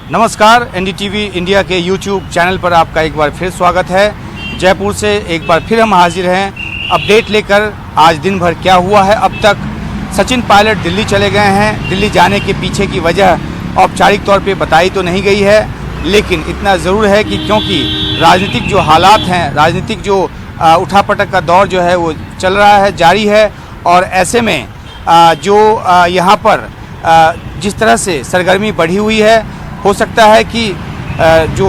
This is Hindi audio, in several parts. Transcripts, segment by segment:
नमस्कार, एनडीटीवी इंडिया के यूट्यूब चैनल पर आपका एक बार फिर स्वागत है। जयपुर से एक बार फिर हम हाजिर हैं अपडेट लेकर। आज दिन भर क्या हुआ है अब तक। सचिन पायलट दिल्ली चले गए हैं। दिल्ली जाने के पीछे की वजह औपचारिक तौर पे बताई तो नहीं गई है, लेकिन इतना ज़रूर है कि क्योंकि राजनीतिक जो हालात हैं, राजनीतिक जो उठापटक का दौर जो है वो चल रहा है, जारी है। और ऐसे में जो यहाँ पर जिस तरह से सरगर्मी बढ़ी हुई है, हो सकता है कि जो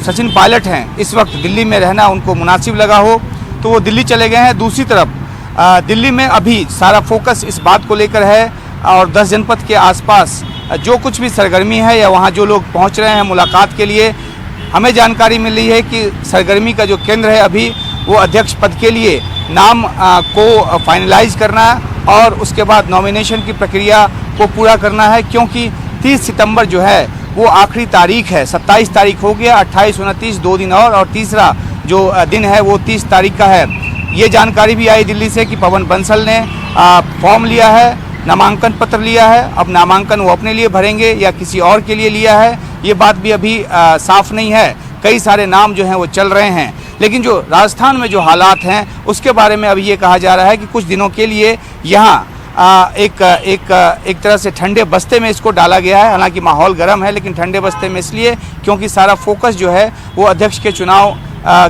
सचिन पायलट हैं इस वक्त दिल्ली में रहना उनको मुनासिब लगा हो, तो वो दिल्ली चले गए हैं। दूसरी तरफ दिल्ली में अभी सारा फोकस इस बात को लेकर है और 10 जनपद के आसपास जो कुछ भी सरगर्मी है या वहाँ जो लोग पहुँच रहे हैं मुलाकात के लिए, हमें जानकारी मिल रही है कि सरगर्मी का जो केंद्र है अभी वो अध्यक्ष पद के लिए नाम को फाइनलाइज करना और उसके बाद नॉमिनेशन की प्रक्रिया को पूरा करना है, क्योंकि 30 सितंबर जो है वो आखिरी तारीख है। 27 तारीख हो गया, 28, 29 2 दिन और तीसरा जो दिन है वो 30 तारीख का है। ये जानकारी भी आई दिल्ली से कि पवन बंसल ने फॉर्म लिया है, नामांकन पत्र लिया है। अब नामांकन वो अपने लिए भरेंगे या किसी और के लिए लिया है, ये बात भी अभी साफ नहीं है। कई सारे नाम जो हैं वो चल रहे हैं, लेकिन जो राजस्थान में जो हालात हैं उसके बारे में अभी ये कहा जा रहा है कि कुछ दिनों के लिए यहाँ एक तरह से ठंडे बस्ते में इसको डाला गया है। हालांकि माहौल गर्म है, लेकिन ठंडे बस्ते में इसलिए क्योंकि सारा फोकस जो है वो अध्यक्ष के चुनाव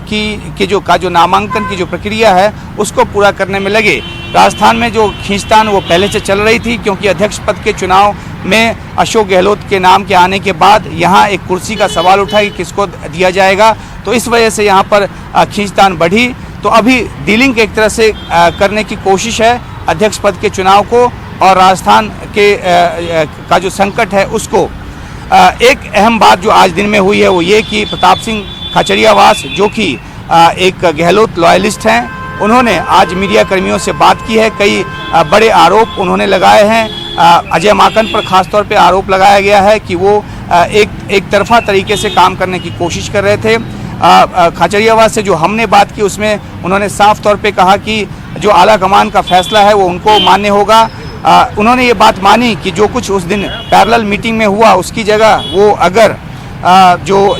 की जो नामांकन की जो प्रक्रिया है उसको पूरा करने में लगे। राजस्थान में जो खींचतान वो पहले से चल रही थी, क्योंकि अध्यक्ष पद के चुनाव में अशोक गहलोत के नाम के आने के बाद यहाँ एक कुर्सी का सवाल उठा कि किसको दिया जाएगा, तो इस वजह से यहाँ पर खींचतान बढ़ी। तो अभी डीलिंग एक तरह से करने की कोशिश है अध्यक्ष पद के चुनाव को और राजस्थान के का जो संकट है उसको। एक अहम बात जो आज दिन में हुई है वो ये कि प्रताप सिंह खाचरियावास, जो कि एक गहलोत लॉयलिस्ट हैं, उन्होंने आज मीडिया कर्मियों से बात की है। कई बड़े आरोप उन्होंने लगाए हैं। अजय माकन पर खास तौर पे आरोप लगाया गया है कि वो एक तरफा तरीके से काम करने की कोशिश कर रहे थे। खाचरियावास से जो हमने बात की उसमें उन्होंने साफ तौर पे कहा कि जो आला कमान का फैसला है वो उनको मान्य होगा। उन्होंने ये बात मानी कि जो कुछ उस दिन पैरेलल मीटिंग में हुआ उसकी जगह वो अगर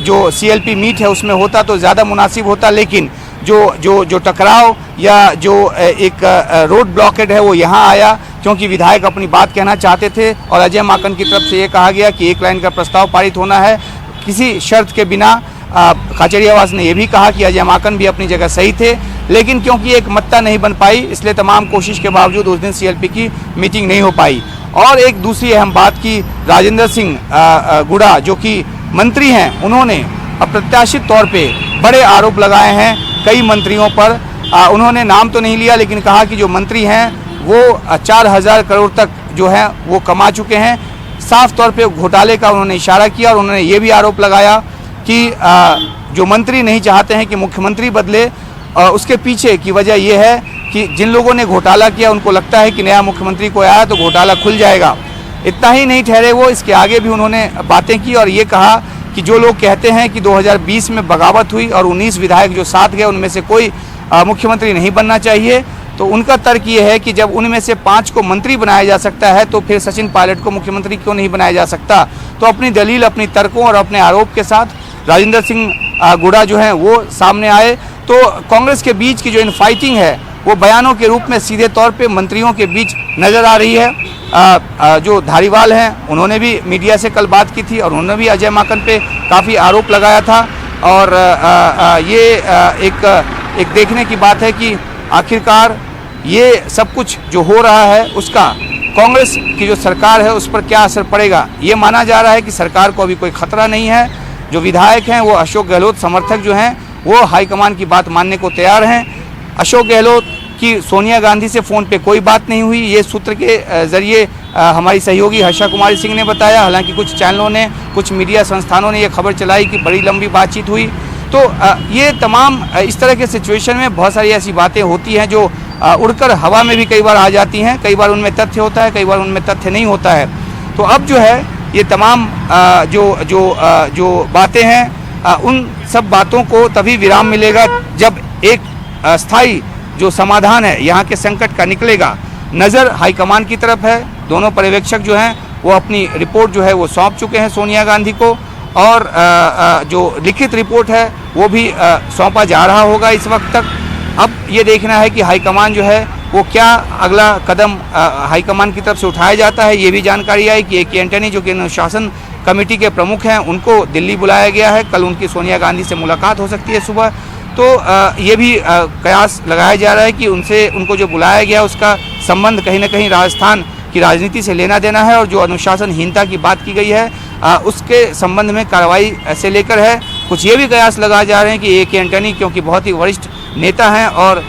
जो सीएलपी मीट है उसमें होता तो ज़्यादा मुनासिब होता, लेकिन जो टकराव या जो एक रोड ब्लॉकेड है वो यहाँ आया, क्योंकि विधायक अपनी बात कहना चाहते थे और अजय माकन की तरफ से ये कहा गया कि एक लाइन का प्रस्ताव पारित होना है किसी शर्त के बिना। खाचरियावास ने यह भी कहा कि अजय माकन भी अपनी जगह सही थे, लेकिन क्योंकि एक मत्ता नहीं बन पाई इसलिए तमाम कोशिश के बावजूद उस दिन सीएलपी की मीटिंग नहीं हो पाई। और एक दूसरी अहम बात की राजेंद्र सिंह गुड़ा जो कि मंत्री हैं, उन्होंने अप्रत्याशित तौर पे बड़े आरोप लगाए हैं कई मंत्रियों पर। उन्होंने नाम तो नहीं लिया, लेकिन कहा कि जो मंत्री हैं वो 4000 करोड़ तक जो है वो कमा चुके हैं। साफ तौर पे घोटाले का उन्होंने इशारा किया और उन्होंने ये भी आरोप लगाया कि जो मंत्री नहीं चाहते हैं कि मुख्यमंत्री बदले, उसके पीछे की वजह यह है कि जिन लोगों ने घोटाला किया उनको लगता है कि नया मुख्यमंत्री को आया तो घोटाला खुल जाएगा। इतना ही नहीं ठहरे वो, इसके आगे भी उन्होंने बातें की और ये कहा कि जो लोग कहते हैं कि 2020 में बगावत हुई और 19 विधायक जो साथ गए उनमें से कोई मुख्यमंत्री नहीं बनना चाहिए, तो उनका तर्क ये है कि जब उनमें से 5 को मंत्री बनाया जा सकता है तो फिर सचिन पायलट को मुख्यमंत्री क्यों नहीं बनाया जा सकता। तो अपनी दलील, अपनी तर्कों और अपने आरोप के साथ राजेंद्र सिंह गुड़ा जो हैं वो सामने आए। तो कांग्रेस के बीच की जो इनफाइटिंग है वो बयानों के रूप में सीधे तौर पे मंत्रियों के बीच नज़र आ रही है। जो धारीवाल हैं उन्होंने भी मीडिया से कल बात की थी और उन्होंने भी अजय माकन पे काफ़ी आरोप लगाया था। और ये एक देखने की बात है कि आखिरकार ये सब कुछ जो हो रहा है उसका कांग्रेस की जो सरकार है उस पर क्या असर पड़ेगा। ये माना जा रहा है कि सरकार को अभी कोई खतरा नहीं है। जो विधायक हैं वो अशोक गहलोत समर्थक जो हैं वो हाईकमान की बात मानने को तैयार हैं। अशोक गहलोत की सोनिया गांधी से फ़ोन पे कोई बात नहीं हुई, ये सूत्र के ज़रिए हमारी सहयोगी हर्षा कुमारी सिंह ने बताया। हालांकि कुछ चैनलों ने, कुछ मीडिया संस्थानों ने ये खबर चलाई कि बड़ी लंबी बातचीत हुई। तो ये तमाम इस तरह के सिचुएशन में बहुत सारी ऐसी बातें होती हैं जो उड़कर हवा में भी कई बार आ जाती हैं। कई बार उनमें तथ्य होता है, कई बार उनमें तथ्य नहीं होता है। तो अब जो है ये तमाम जो बातें हैं उन सब बातों को तभी विराम मिलेगा जब एक स्थायी जो समाधान है यहाँ के संकट का निकलेगा। नज़र हाईकमान की तरफ है, दोनों पर्यवेक्षक जो हैं वो अपनी रिपोर्ट जो है वो सौंप चुके हैं सोनिया गांधी को, और जो लिखित रिपोर्ट है वो भी सौंपा जा रहा होगा इस वक्त तक। अब ये देखना है कि हाईकमान जो है वो क्या अगला कदम हाईकमान की तरफ से उठाया जाता है। ये भी जानकारी आई कि A.K. एंटनी जो कि अनुशासन कमेटी के प्रमुख हैं, उनको दिल्ली बुलाया गया है। कल उनकी सोनिया गांधी से मुलाकात हो सकती है सुबह। तो ये भी कयास लगाया जा रहा है कि उनको जो बुलाया गया उसका संबंध कहीं ना कहीं राजस्थान की राजनीति से लेना देना है, और जो अनुशासनहीनता की बात की गई है उसके संबंध में कार्रवाई से लेकर है। कुछ ये भी कयास लगाए जा रहे हैं कि A.K. एंटनी क्योंकि बहुत ही वरिष्ठ नेता हैं, और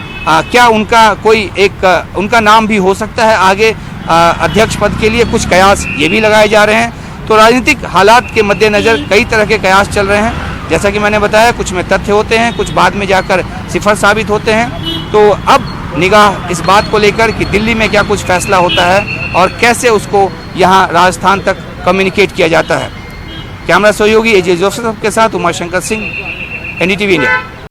क्या उनका कोई एक उनका नाम भी हो सकता है आगे अध्यक्ष पद के लिए, कुछ कयास ये भी लगाए जा रहे हैं। तो राजनीतिक हालात के मद्देनज़र कई तरह के कयास चल रहे हैं। जैसा कि मैंने बताया, कुछ में तथ्य होते हैं, कुछ बाद में जाकर सिफर साबित होते हैं। तो अब निगाह इस बात को लेकर कि दिल्ली में क्या कुछ फैसला होता है और कैसे उसको यहाँ राजस्थान तक कम्युनिकेट किया जाता है। कैमरा सहयोगी AJ जोसेफ के साथ उमाशंकर सिंह, NDTV इंडिया।